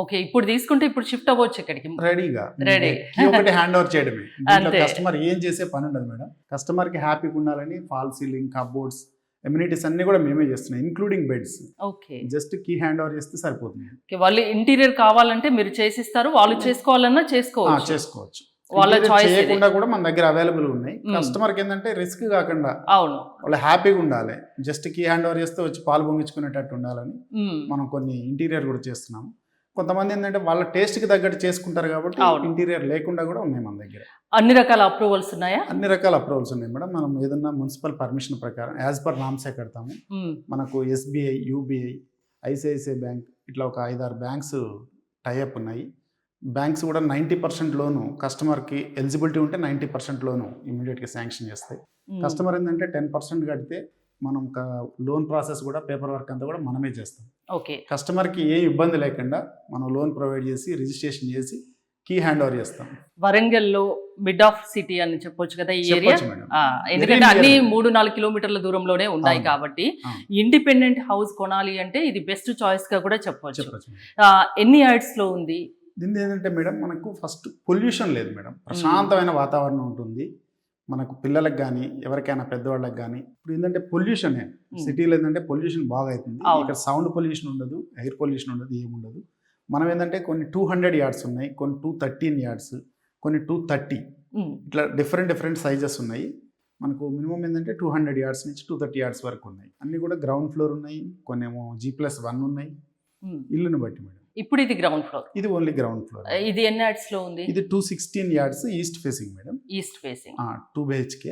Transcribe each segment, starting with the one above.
Okay. ఇప్పుడు తీసుకుంటే ఇప్పుడు షిఫ్ట్ అవ్వచ్చు ఇక్కడికి. రెడీగా రెడీ. కీ ఒకటి హ్యాండ్ ఓవర్ చేయడమే. దీంట్లో అంతే. కస్టమర్ ఏం చేసే పని ఉండదు మేడం. కస్టమర్ కి హ్యాపీగా ఉండాలని ఫాల్ సీలింగ్, కబోర్డ్స్, ఎమ్యూనిటీస్ అన్ని కూడా మేమే చేస్తున్నాం, including beds. Okay. Just key hand over చేస్తే సరిపోతుంది. ఓకే. వాళ్ళు ఇంటీరియర్ కావాలంటే మీరు చేసిస్తారు. వాళ్ళు చేసుకోవాలన్నా చేసుకోవచ్చు. చేసుకోవచ్చు. వాళ్ళ Interior చాయిస్ చేయకుండా కూడా మన దగ్గర అవైలబుల్ ఉన్నాయి. మ్మ్. కస్టమర్ కి ఏంటంటే రిస్క్ కాకుండా అవును. వాళ్ళు హ్యాపీగా ఉండాలి. జస్ట్ కీ హ్యాండ్ ఓవర్ చేస్తే వచ్చి పాలు పొంగించుకునేటట్టు ఉండాలని మ్మ్. మనం కొన్ని ఇంటీరియర్ కూడా చేస్తున్నాము. కొంతమంది ఏంటంటే వాళ్ళ టేస్ట్ కి తగ్గట్టు చేసుకుంటారు కాబట్టి అవును. ఇంటీరియర్ లేకుండా కూడా ఉన్నాయి మన దగ్గర. అన్ని రకాల అప్రూవల్స్ ఉన్నాయా? అన్ని రకాల అప్రూవల్స్ ఉన్నాయి మేడం. మనం ఏదన్నా మున్సిపల్ పర్మిషన్ ప్రకారం యాజ్ పర్ నామ్సే కడతాము. మ్మ్. మనకు ఎస్బీఐ, యూబీఐ, ఐసిఐసిఐ బ్యాంక్ ఇట్లా ఒక 5-6 బ్యాంక్స్ టైఅప్ ఉన్నాయి. బ్యాంక్స్ కూడా 90% లోను కస్టమర్కి ఎలిజిబిలిటీ ఉంటే 90% లోను ఇమీడియట్గా శాంక్షన్ చేస్తాయి. మ్మ్. కస్టమర్ ఏంటంటే 10% కడితే మనం లోన్ ప్రాసెస్ కూడా పేపర్ వర్క్ అంతా కూడా మనమే చేస్తాం. ఓకే. కస్టమర్కి ఏ ఇబ్బంది లేకుండా మనం లోన్ ప్రొవైడ్ చేసి రిజిస్ట్రేషన్ చేసి కీ హ్యాండ్ ఓవర్ చేస్తాం. వరంగల్లో మిడ్ ఆఫ్ సిటీ అని చెప్పొచ్చు కదా ఈ ఏరియా. చెప్పొచ్చు మేడం. ఎందుకంటే Very అన్ని near. 3-4 కిలోమీటర్ల దూరంలోనే ఉన్నాయి అవును. కాబట్టి అవును. ఇండిపెండెంట్ హౌస్ కొనాలి అంటే ఇది బెస్ట్ చాయిస్ గా కూడా చెప్పొచ్చు. చెప్పొచ్చు మేడం. ఎన్ని యార్డ్స్ లో ఉంది? దీన్ని ఏంటంటే మేడం మనకు ఫస్ట్ పొల్యూషన్ లేదు మేడం. ప్రశాంతమైన వాతావరణం ఉంటుంది. మనకు పిల్లలకు కానీ ఎవరికైనా పెద్దవాళ్ళకి కానీ ఇప్పుడు ఏంటంటే పొల్యూషనే సిటీలో ఏంటంటే పొల్యూషన్ బాగా అవుతుంది. అవును. ఇక్కడ సౌండ్ పొల్యూషన్ ఉండదు, ఎయిర్ పొల్యూషన్ ఉండదు, ఏముండదు. మనం ఏంటంటే కొన్ని 200 యార్డ్స్ ఉన్నాయి, కొన్ని 213 యార్డ్స్, కొన్ని 230 మ్మ్. ఇట్లా డిఫరెంట్ సైజెస్ ఉన్నాయి. మనకు మినిమం ఏంటంటే 200 యార్డ్స్ నుంచి 230 యార్డ్స్ వరకు ఉన్నాయి. అన్ని కూడా గ్రౌండ్ ఫ్లోర్ ఉన్నాయి, కొన్ని ఏమో G+1 ఉన్నాయి. మ్మ్. ఇల్లుని బట్టి మేడం. ఇప్పుడు ఇది గ్రౌండ్ ఫ్లోర్. ఇది ఓన్లీ గ్రౌండ్ ఫ్లోర్. ఇది ఎన్ని యార్డ్స్ లో ఉంది? ఇది 216 yards east facing madam. East facing. 2 BHK,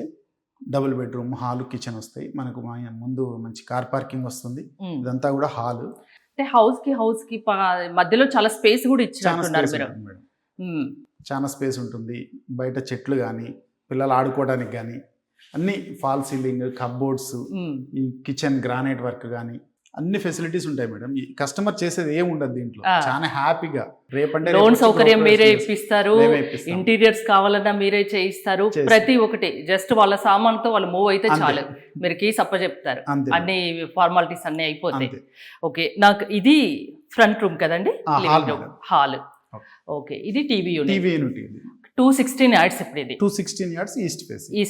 double bedroom, hall, kitchen వస్తాయి. మనకు ముందు మంచి కార్ పార్కింగ్ వస్తుంది. ఇదంతా కూడా హాల్. అంటే హౌస్ కి మధ్యలో చాలా స్పేస్ కూడా చాలా ఇచ్చినట్టున్నారు స్పేస్ మీరు. ఉంటుంది మేడం. మ్మ్. చాలా స్పేస్ ఉంటుంది. బయట చెట్లు కానీ పిల్లలు ఆడుకోవడానికి కానీ అన్ని ఫాల్ సీలింగ్, కబ్బోర్డ్స్, మ్మ్. ఈ కిచెన్ గ్రానైట్ వర్క్ కానీ అన్ని ఫెసిలిటీస్ ఉంటాయి మేడం. ఈ కస్టమర్ చేసేది ఏమి ఉండదు దీంట్లో. చాలా హ్యాపీగా రేపంటే లోన్ సౌకర్యం మీరే ఇప్పిస్తారు. మేమే ఇప్పిస్తాం. ఇంటీరియర్స్ కావాలన్నా మీరే చేయిస్తారు. చేస్తాం. ప్రతి ఒక్కటి జస్ట్ వాళ్ళ సామాన్తో వాళ్ళు మూవ్ అయితే అంతే. చాలు. మీరు కీస్ అప్పచెప్తారు. అంతే. అన్ని ఫార్మాలిటీస్ అన్ని అయిపోతాయి. అంతే. ఓకే. నాకు ఇది ఫ్రంట్ రూమ్ కదండి, hall madam. Hall. Okay. Okay. ఇది టీవీ యూనిట్. టీవీ యూనిట్ ఇది 216 యార్డ్స్ ఇప్పుడు ఇది. 216 యార్డ్స్ ఈస్ట్ ఫేసింగ్. ఈ